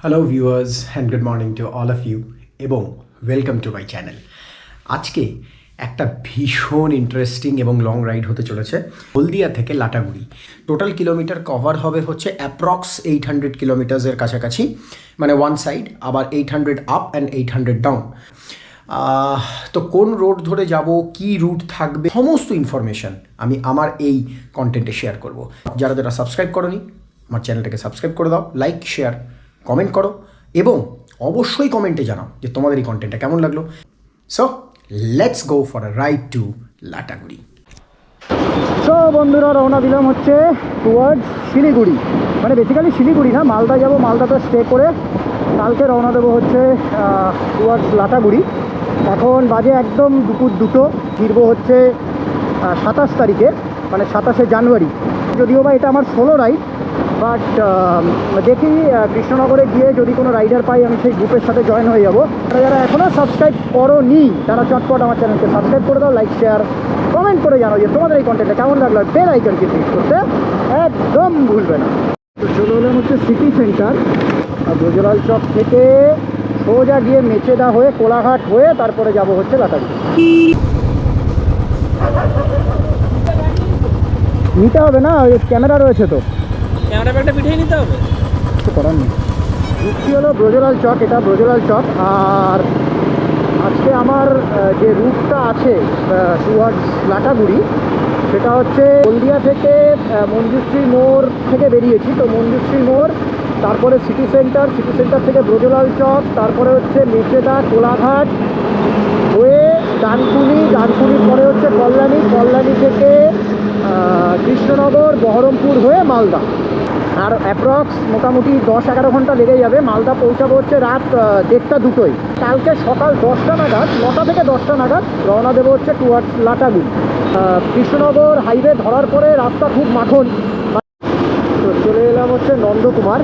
Hello viewers and good morning to all of you এবং welcome to my channel. আজকে একটা ভীষণ interesting এবং লং রাইড হতে চলেছে হলদিয়া থেকে লাটাগুড়ি। টোটাল কিলোমিটার কভার হবে হচ্ছে অ্যাপ্রক্স 800 কিলোমিটার্সের কাছাকাছি, মানে ওয়ান সাইড, আবার 800 আপ অ্যান্ড 800 ডাউন। তো কোন রোড ধরে যাব, কি রুট থাকবে, সমস্ত ইনফরমেশান আমি আমার এই কন্টেন্টে শেয়ার করব। যারা যারা সাবস্ক্রাইব করোনি আমার চ্যানেলটাকে সাবস্ক্রাইব করে দাও, লাইক শেয়ার কমেন্ট করো এবং অবশ্যই কমেন্টে জানাও যে তোমাদের এই কন্টেন্টটা কেমন লাগলো। So let's go for a ride to Lataguri. তো বন্ধুরা, রওনা দিলাম হচ্ছে টুয়ার্ডস শিলিগুড়ি, মানে বেসিক্যালি শিলিগুড়ি না, মালদা যাব। মালদাতে স্টে করে কালকে রওনা দেবো হচ্ছে টুয়ার্ডস লাটাগুড়ি। এখন বাজে একদম দুপুর 2টো। ফিরবো হচ্ছে 27 তারিখে, মানে 27শে জানুয়ারি। যদিও বা এটা আমার সোলো রাইড, বাট দেখি কৃষ্ণনগরে গিয়ে যদি কোনো রাইডার পাই আমি সেই গ্রুপের সাথে জয়েন হয়ে যাবো। যারা এখনও সাবস্ক্রাইব করোনি তারা চটপট আমার চ্যানেলকে সাবস্ক্রাইব করে দাও, লাইক শেয়ার কমেন্ট করে জানাও যে তোমাদের এই কন্টেন্টটা কেমন লাগলো। বেল আইকনকে ক্লিক করতে একদম ভুলবে না। তো চলে এলাম হচ্ছে সিটি সেন্টার। ব্রজলাল চক থেকে সোজা গিয়ে মেচেদা হয়ে কোলাঘাট হয়ে তারপরে যাব হচ্ছে লাটাগুড়ি। নিতে হবে না, ওই ক্যামেরা রয়েছে তো, ক্যামেরা ব্যাগটা পিঠিয়ে নিতে হবে, কিছু করার নেই। রুটটি হলো ব্রজলাল চক, এটা ব্রজলাল চক। আর আজকে আমার যে রুটটা আছে টুয়ার্ডস লাটাগুড়ি, সেটা হচ্ছে হলদিয়া থেকে মঞ্জুশ্রী মোড় থেকে বেরিয়েছি। তো মঞ্জুশ্রী মোড়, তারপরে সিটি সেন্টার, সিটি সেন্টার থেকে ব্রজলাল চক, তারপরে হচ্ছে মেচেদা, কোলাঘাট হয়ে ডানকুনি, ডানকুনির পরে হচ্ছে কল্যাণী, কল্যাণী থেকে কৃষ্ণনগর, বহরমপুর হয়ে মালদা। আর অ্যাপ্রক্স মোটামুটি 10-11 ঘন্টা লেগে যাবে। মালদা পৌঁছাবো হচ্ছে রাত 1:30-2টোয়। কালকে সকাল 10টা নাগাদ, 9টা থেকে 10টা নাগাদ রওনা দেবো হচ্ছে টুয়ার্ডস লাটাগুড়ি। কৃষ্ণনগর হাইওয়ে ধরার পরে রাস্তা খুব মাখন। তো চলে এলাম হচ্ছে নন্দকুমার।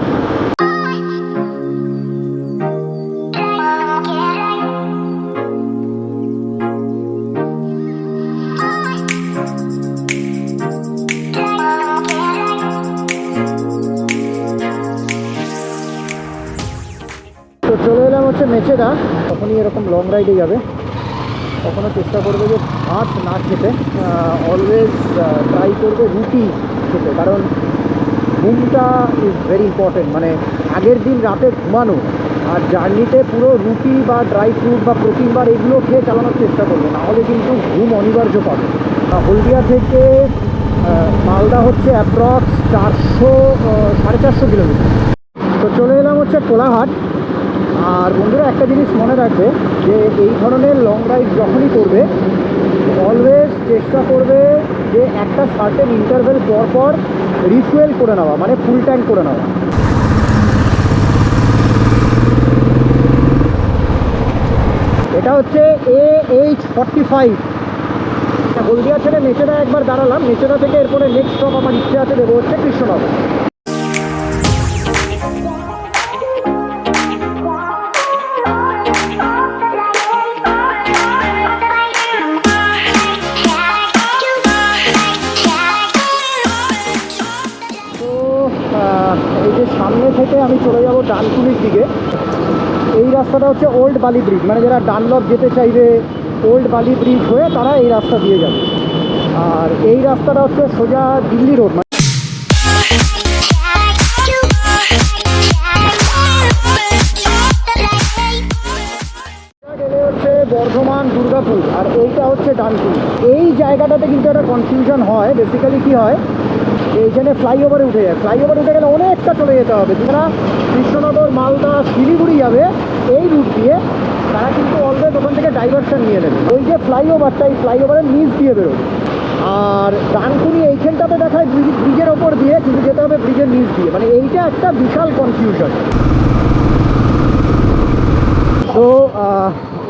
চলে এলাম হচ্ছে মেচেদা। তখনই এরকম লং রাইডে যাবে, কখনো চেষ্টা করবে যে ভাত না খেতে, অলওয়েজ ট্রাই করবে রুটি খেতে, কারণ ঘুমটা ইজ ভেরি ইম্পর্টেন্ট। মানে আগের দিন রাতে ঘুমানো আর জার্নিতে পুরো রুটি বা ড্রাই ফ্রুট বা প্রোটিন বার এগুলো খেয়ে চালানোর চেষ্টা করবে, নাহলে কিন্তু ঘুম অনিবার্য পাবে। হলদিয়া থেকে মালদা হচ্ছে অ্যাপ্রক্স 400-450 কিলোমিটার। তো চলে এলাম হচ্ছে কোলাঘাট। আর বন্ধুরা, একটা জিনিস মনে রাখবে যে এই ধরনের লং রাইড যখনই করবে অলওয়েজ চেষ্টা করবে যে একটা সার্টেন ইন্টারভেল পর পর রিফুয়েল করে নেওয়া, মানে ফুল ট্যাঙ্ক করে নেওয়া। এটা হচ্ছে AH45। হলদিয়া ছেড়ে মেচেদা একবার দাঁড়ালাম, মেচেদা থেকে এরপরে নেক্সট স্টপ আমার ইচ্ছে আছে দেবো হচ্ছে কৃষ্ণনগর। এই যে সামনে থেকে আমি চলে যাব ডানকুনির দিকে। এই রাস্তাটা হচ্ছে ওল্ড বালি ব্রিজ, মানে যারা ডানলপ যেতে চাইবে ওল্ড বালি ব্রিজ হয়ে তারা এই রাস্তা দিয়ে যাবে। আর এই রাস্তাটা হচ্ছে সোজা দিল্লি রোড, গেলে হচ্ছে বর্ধমান, দুর্গাপুর, আর এইটা হচ্ছে ডানকুনি। এই জায়গাটাতে কিন্তু একটা কনফিউশন হয়। বেসিক্যালি কী হয়, এইখানে ফ্লাইওভারে উঠে যায়, ফ্লাইওভারে উঠে গেলে অনেকটা চলে যেতে হবে। যারা কৃষ্ণনগর, মালদা, শিলিগুড়ি যাবে এই রুট দিয়ে, তারা কিন্তু অলরেডি ওখান থেকে ডাইভারশন নিয়ে নেবে। ওই যে ফ্লাইওভারটা, এই ফ্লাইওভারের নিচ দিয়ে বেরোবে। আর ডানকুনি এইখানটাতে দেখায় ব্রিজের ওপর দিয়ে, কিন্তু যেতে হবে ব্রিজের নিচ দিয়ে। মানে এইটা একটা বিশাল কনফিউশন। তো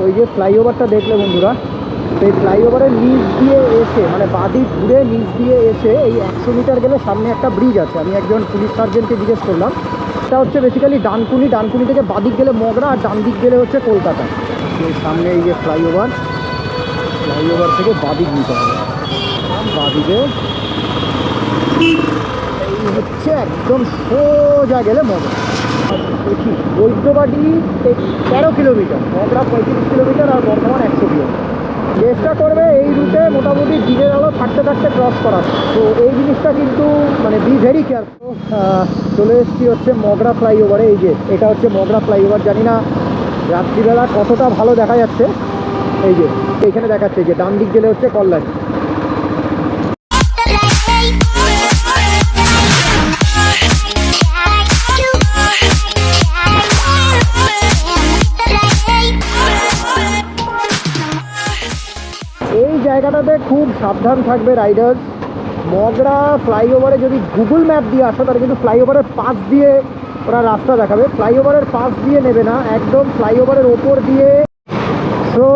ওই যে ফ্লাইওভারটা দেখলে বন্ধুরা, সেই ফ্লাইওভারের নিচ দিয়ে এসে, মানে বাদিক ঘুরে নিচ দিয়ে এসে এই 100 মিটার গেলে সামনে একটা ব্রিজ আছে। আমি একজন পুলিশ সার্জেন্টকে জিজ্ঞেস করলাম, এটা হচ্ছে বেসিক্যালি ডানকুনি। ডানকুনি থেকে বাদিক গেলে মগরা, আর ডান দিক গেলে হচ্ছে কলকাতা। এই সামনে এই যে ফ্লাইওভার, ফ্লাইওভার থেকে বাদিক নিতে হবে। বাদিকে এই হচ্ছে একদম সোজা গেলে মগরা। দেখি বৈদ্যবাটি 13 কিলোমিটার, মগরা 35 কিলোমিটার, আর বর্ধমান 100 কিলোমিটার। চেষ্টা করবে এই রুটে মোটামুটি দিনের আলো থাকতে থাকতে ক্রস করা। তো এই জিনিসটা কিন্তু মানে বি ভেরি কেয়ারফুল। চলে এসেছি হচ্ছে মগরা ফ্লাইওভারে। এই যে এটা হচ্ছে মগরা ফ্লাইওভার। জানি না রাত্রিবেলা কতটা ভালো দেখা যাচ্ছে। এই যে এইখানে দেখাচ্ছে যে ডান দিক গেলে হচ্ছে কল্যাণী। এই জায়গাটাতে খুব সাবধান থাকবে রাইডার্স। মগরা ফ্লাইওভারে যদি গুগল ম্যাপ দিয়ে আসো তাহলে কিন্তু ফ্লাইওভারের পাশ দিয়ে ওরা রাস্তা দেখাবে, ফ্লাইওভারের পাশ দিয়ে নেবে না, একদম ফ্লাইওভারের ওপর দিয়ে। সো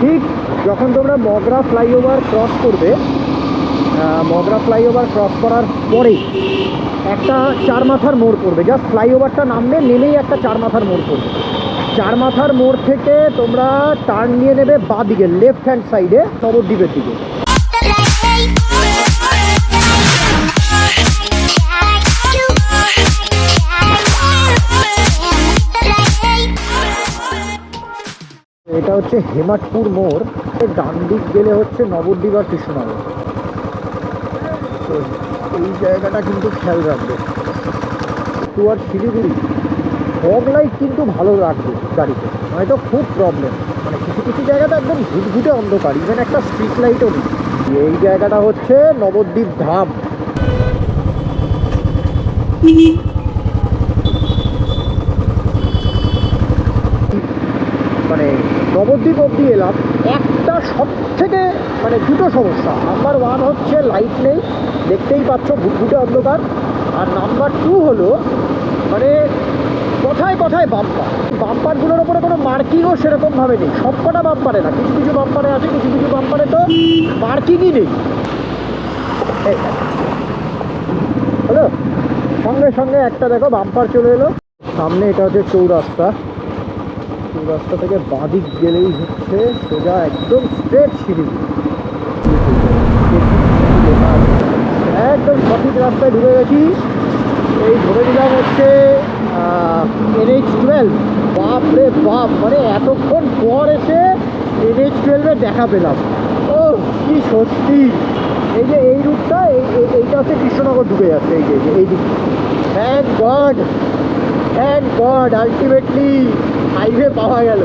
ঠিক যখন তোমরা মগরা ফ্লাইওভার ক্রস করবে, মগরা ফ্লাইওভার ক্রস করার পরেই একটা চার মাথার মোড় পড়বে। জাস্ট ফ্লাইওভারটা নামবে, নেমেই একটা চার মাথার মোড় পড়বে। চার মাথার মোড় থেকে তোমরা টার্ন নিয়ে নেবে বাঁ দিকে, লেফট হ্যান্ড সাইডে নবদ্বীপের দিকে। এটা হচ্ছে হেমাটপুর মোড়। ডান দিক গেলে হচ্ছে নবদ্বীপ আর কৃষ্ণনগর। তো এই জায়গাটা কিন্তু খেয়াল রাখবে। আর শিলিগুড়ি ফগ লাইট কিন্তু ভালো রাখবে গাড়িতে, নয়তো খুব প্রবলেম। মানে কিছু কিছু জায়গাটা একদম ঘুটঘুটে অন্ধকার, ইভেন একটা স্ট্রিট লাইটও নেই। এই জায়গাটা হচ্ছে নবদ্বীপ ধাম। মানে নবদ্বীপ অবধি এলাম, একটা সব থেকে মানে দুটো সমস্যা। নাম্বার 1 হচ্ছে লাইট নেই, দেখতেই পাচ্ছ ঘুটঘুটে অন্ধকার। আর নাম্বার 2 হলো মানে কথায় কথায় বাম্পার। বাম্পারগুলোর ওপরে কোনো মার্কিংও সেরকমভাবে নেই। সব কটা বাম্পারে না, কিছু কিছু বাম্পারে আছে, কিছু কিছু বাম্পারে তো মার্কিংই নেই। হ্যালো, সঙ্গে সঙ্গে একটা দেখো বাম্পার চলে এলো সামনে। এটা হচ্ছে চৌরাস্তা। চৌরাস্তা থেকে বাঁদিক গেলেই হচ্ছে সোজা একদম স্ট্রেট শিলিগুড়ি। একদম সঠিক রাস্তায় ঢুকে গেছি। এই ধরে নিলাম হচ্ছে NH12। বাপ রে বাপ, মানে এতক্ষণ পর এসে NH12 দেখা পেলাম। ও কি সত্যি। এই যে এই রুটটা, এইটা হচ্ছে কৃষ্ণনগর ঢুকে যাচ্ছে। এই যে এই দিক, thank god, thank god, ultimately highway পাওয়া গেল।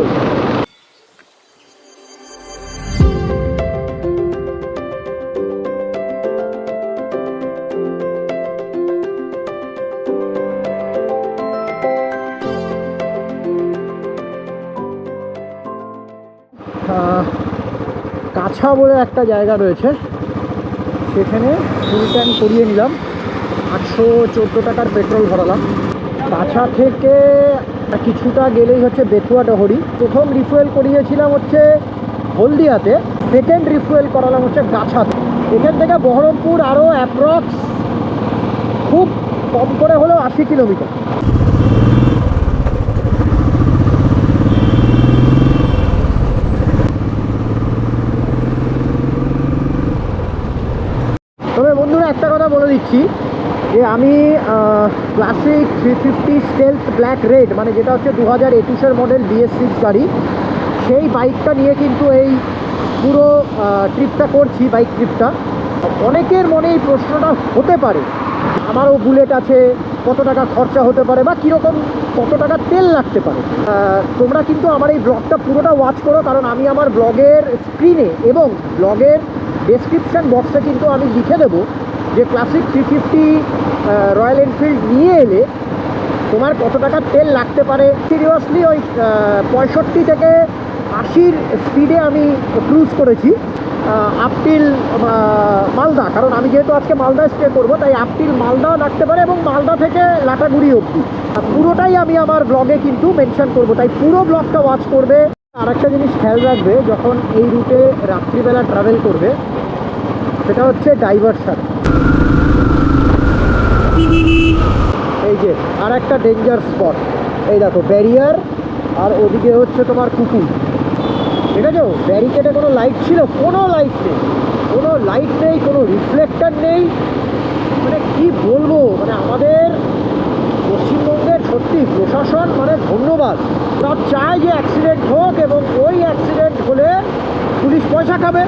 কাছা বলে একটা জায়গা রয়েছে, সেখানে ফুল ট্যাঙ্ক করিয়ে নিলাম। 814 টাকার পেট্রোল ভরালাম। কাছা থেকে কিছুটা গেলেই হচ্ছে বেতুয়া ডহরি। প্রথম রিফুয়েল করিয়েছিলাম হচ্ছে হলদিয়াতে, সেকেন্ড রিফুয়েল করালাম হচ্ছে গাছাতে। এখান থেকে বহরমপুর আরও অ্যাপ্রক্স খুব কম করে হলেও 80 কিলোমিটার। তবে বন্ধুরা একটা কথা বলে দিচ্ছি যে আমি ক্লাসিক 350 স্টেলথ ব্ল্যাক রেড, মানে যেটা হচ্ছে 2021-এর মডেল BS6 গাড়ি, সেই বাইকটা নিয়ে কিন্তু এই পুরো ট্রিপটা করছি, বাইক ট্রিপটা। অনেকের মনে এই প্রশ্নটা হতে পারে, আমারও বুলেট আছে, কত টাকা খরচা হতে পারে বা কীরকম কত টাকা তেল লাগতে পারে। তোমরা কিন্তু আমার এই ব্লগটা পুরোটা ওয়াচ করো, কারণ আমি আমার ব্লগের স্ক্রিনে এবং ব্লগের ডেসক্রিপশান বক্সে কিন্তু আমি লিখে দেবো যে ক্লাসিক 350 রয়্যাল এনফিল্ড নিয়ে এলে তোমার কত টাকা তেল লাগতে পারে। সিরিয়াসলি ওই 65 থেকে 80-র স্পিডে আমি ক্রুজ করেছি আপটিল মালদা, কারণ আমি যেহেতু আজকে মালদায় স্টে করবো, তাই আপটিল মালদাও লাগতে পারে এবং মালদা থেকে লাটাগুড়ি অবধি পুরোটাই আমি আমার ব্লগে কিন্তু মেনশন করব, তাই পুরো ব্লগটা ওয়াচ করবে। আর একটা জিনিস খেয়াল রাখবে, যখন এই রুটে রাত্রিবেলা ট্রাভেল করবে, সেটা হচ্ছে ডাইভারশন। এই যে আর একটা ডেঞ্জার স্পট, এই দেখো ব্যারিয়ার, আর ওদিকে হচ্ছে তোমার কুকুর। ঠিক আছে, ব্যারিকেডে কোনো লাইট ছিল? কোনো লাইট নেই, কোনো লাইট নেই, কোনো রিফ্লেক্টার নেই, মানে কি বলবো, মানে আমাদের পশ্চিমবঙ্গের সত্যি প্রশাসন মানে ধন্যবাদ। তারা চায় যে অ্যাক্সিডেন্ট হোক এবং ওই অ্যাক্সিডেন্ট হলে পুলিশ পয়সা খাবে।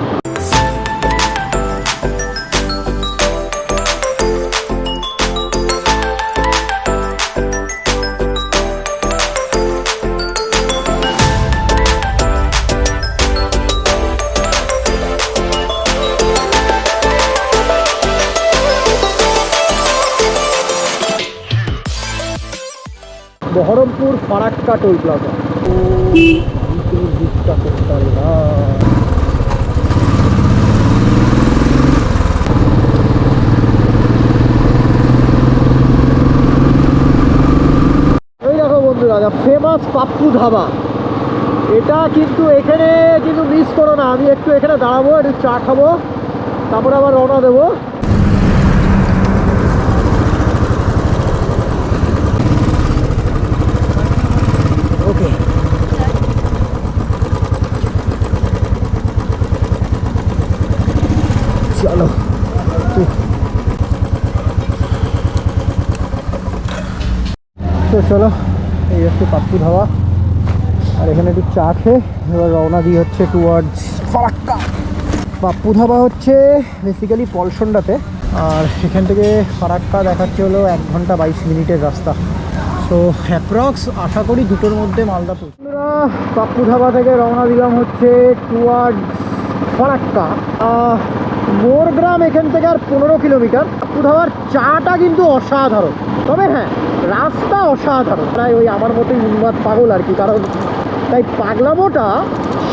Baharampur Farakka toll plaza. ও দিকটা করতে পারে না। এই দেখো বন্ধুরা, ফেমাস পাপ্পু ধাবা, এটা কিন্তু এখানে কিন্তু মিস করো না। আমি একটু এখানে দাঁড়াবো, একটু চা খাবো, তারপরে আবার রওনা দেবো। ওকে, চলো। তো চলো, এই হচ্ছে পাপ্পু ধাবা, আর এখানে একটু চা খেয়ে এবার রওনা দিয়ে হচ্ছে টুয়ার্ডস ফারাক্কা। পাপ্পু ধাবা হচ্ছে বেসিক্যালি পলসন্ডাতে, আর এখান থেকে ফারাক্কা দেখাচ্ছে হলো 1 ঘন্টা 22 মিনিটের রাস্তা। সো অ্যাপ্রক্স আশা করি 2টোর মধ্যে মালদা পৌঁছে। পাপ্পু ধাবা থেকে রওনা দিলাম হচ্ছে টুয়ার্ডস ফারাক্কা। মোরগ্রাম এখান থেকে আর 15 কিলোমিটার। পাপ্পু ধাবার চাটা কিন্তু অসাধারণ, তবে হ্যাঁ রাস্তা অসাধারণ। প্রায় ওই আমার মতোই উন্মাদ পাগল আর কি, কারণ তাই পাগলামোটা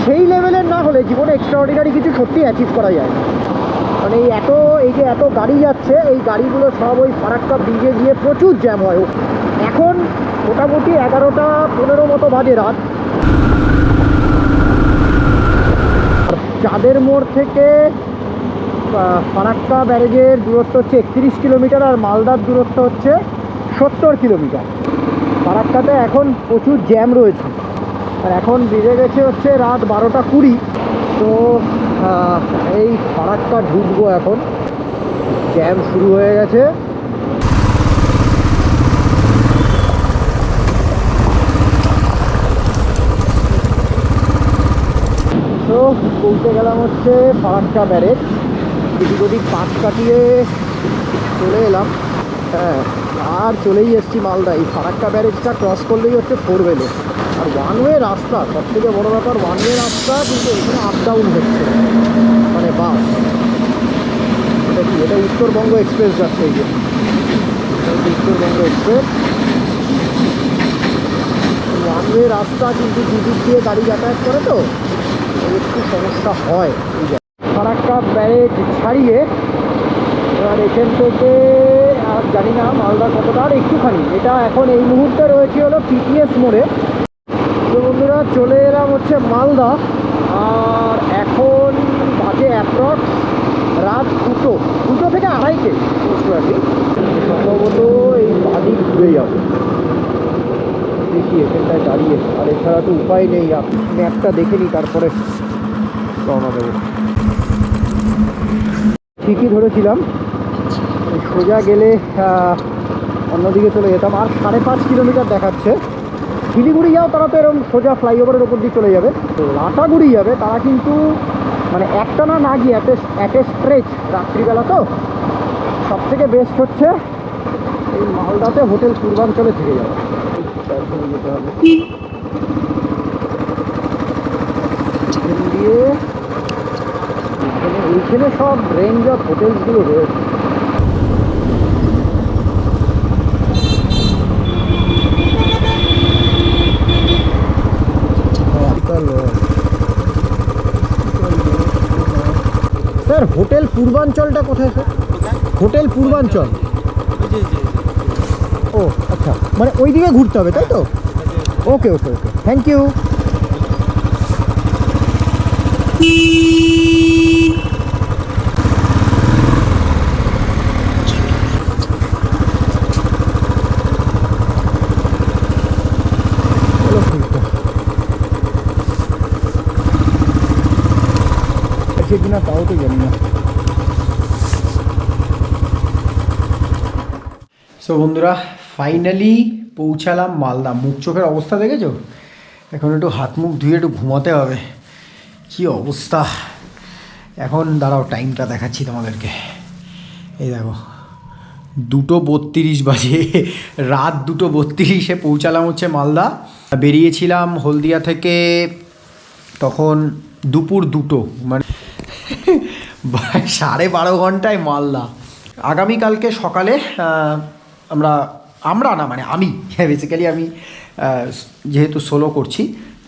সেই লেভেলের না হলে জীবনে এক্সট্রাঅর্ডিনারি কিছু সত্যি অ্যাচিভ করা যায়। মানে এই যে এত গাড়ি যাচ্ছে, এই গাড়িগুলো সব ওই ফারাক্কা ব্রিজে গিয়ে প্রচুর জ্যাম হয়। এখন মোটামুটি 11টা 15 মতো বাজে রাত। চাঁদের মোড় থেকে ফারাক্কা ব্যারেজের দূরত্ব হচ্ছে 31 কিলোমিটার, আর মালদার দূরত্ব হচ্ছে 70 কিলোমিটার। ফারাক্কাতে এখন প্রচুর জ্যাম রয়েছে, আর এখন বেজে গেছে হচ্ছে রাত 12টা 20। তো এই ফারাক্কা ঢুকবো, এখন জ্যাম শুরু হয়ে গেছে। তো পৌঁছে গেলাম হচ্ছে ফারাক্কা ব্যারেজ। এদিক ওদিক পাশ কাটিয়ে চলে এলাম, হ্যাঁ, আর চলেই এসছি মালদা। এই ফারাক্কা ব্যারেজটা ক্রস করলেই হচ্ছে 4 ওয়ে, আর 1 ওয়ে রাস্তা। সব থেকে বড়ো ব্যাপার 1 ওয়ে রাস্তা, কিন্তু এখানে আপ ডাউন হচ্ছে, মানে বাস। এটা কি, এটা উত্তরবঙ্গ এক্সপ্রেস যাচ্ছে। এই যে উত্তরবঙ্গ এক্সপ্রেস 1 ওয়ে রাস্তা, কিন্তু দুদিক দিয়ে গাড়ি যাতায়াত করে, তো একটু সমস্যা হয়। ফারাক্কা ব্যারেজ ছাড়িয়ে এবার এখান থেকে আর জানি না মালদা কতটা, আর একটুখানি। এটা এখন এই মুহূর্তে রয়েছে হলো পিটিএস মোড়ে। তো বন্ধুরা চলে এলাম হচ্ছে মালদা, আর এখন বাজে অ্যাপ্রক্স রাত 2 থেকে 2:30 মোস্টলি। সম্ভবত এই বাদিক ঘুরে যাবো, দেখি এখানটায় দাঁড়িয়ে, আর এছাড়া তো উপায় নেই। ম্যাপটা দেখে নিই, তারপরে রওনা দেবো। ঠিকই ধরেছিলাম, সোজা গেলে অন্যদিকে চলে যেতাম। আর 5.5 কিলোমিটার দেখাচ্ছে। শিলিগুড়ি যাও তারা তো এরকম সোজা ফ্লাইওভারের ওপর দিয়ে চলে যাবে। লাটাগুড়ি যাবে তারা কিন্তু মানে একটানা না গিয়ে এট এ স্ট্রেচ রাত্রিবেলা। তো সব থেকে বেস্ট হচ্ছে এই মালদাতে হোটেল পূর্বাঞ্চলে থেকে যাবে, যেতে হবে দিয়ে। এইখানে সব রেঞ্জ অফ হোটেলসগুলো রয়েছে। স্যার হোটেল পূর্বাঞ্চলটা কোথায় স্যার? হোটেল পূর্বাঞ্চল, ও আচ্ছা, মানে ওই দিকে ঘুরতে হবে তাই তো? ওকে ওকে ওকে, থ্যাংক ইউ। কিনা তাও তো জানি না। সো বন্ধুরা ফাইনালি পৌঁছালাম মালদা। মুখ চোখের অবস্থা দেখেছো? এখন একটু হাত মুখ ধুয়ে একটু ঘুমাতে হবে। কি অবস্থা! এখন দাঁড়াও টাইমটা দেখাচ্ছি তোমাদেরকে। এই দেখো 2:32 বাজে, রাত 2:32-এ পৌঁছালাম হচ্ছে মালদা। বেরিয়েছিলাম হলদিয়া থেকে তখন দুপুর 2, মানে 12.5 ঘন্টায় মালদা। আগামীকালকে সকালে আমি বেসিক্যালি আমি যেহেতু সোলো করছি,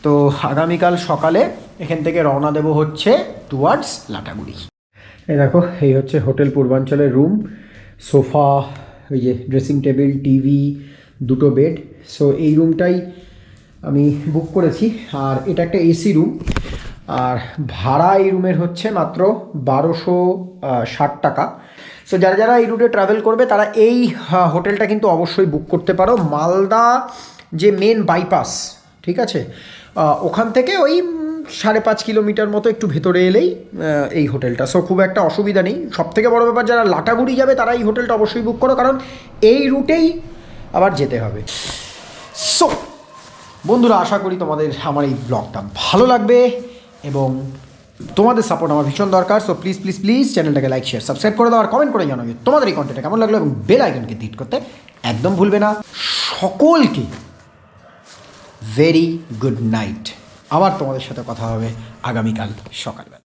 তো আগামীকাল সকালে এখান থেকে রওনা দেব হচ্ছে টুয়ার্ডস লাটাগুড়ি। এই দেখো এই হচ্ছে হোটেল পূর্বাঞ্চলের রুম। সোফা, ওই যে dressing table, TV, 2 bed. So এই রুমটাই আমি বুক করেছি। আর এটা একটা এসি রুম। আর ভাড়া এই রুমের হচ্ছে মাত্র 1260 টাকা। সো যারা যারা এই রুটে ট্রাভেল করবে তারা এই হোটেলটা কিন্তু অবশ্যই বুক করতে পারো। মালদা যে মেন বাইপাস, ঠিক আছে, ওখান থেকে ওই 5.5 কিলোমিটার মতো একটু ভেতরে এলেই এই হোটেলটা। সো খুব একটা অসুবিধা নেই। সবথেকে বড় ব্যাপার, যারা লাটাগুড়ি যাবে তারা এই হোটেলটা অবশ্যই বুক করো, কারণ এই রুটেই আবার যেতে হবে। সো বন্ধুরা, আশা করি তোমাদের আমার এই ব্লগটা ভালো লাগবে এবং তোমাদের সাপোর্ট আমার ভীষণ দরকার। সো প্লিজ প্লিজ প্লিজ চ্যানেলটাকে লাইক, শেয়ার, সাবস্ক্রাইব করে দাও আর কমেন্ট করে জানাবে তোমাদের এই কন্টেন্টটা কেমন লাগলো এবং বেল আইকনকে ক্লিক করতে একদম ভুলবে না। সকলকে ভেরি গুড নাইট। আবার তোমাদের সাথে কথা হবে আগামীকাল সকালবেলা।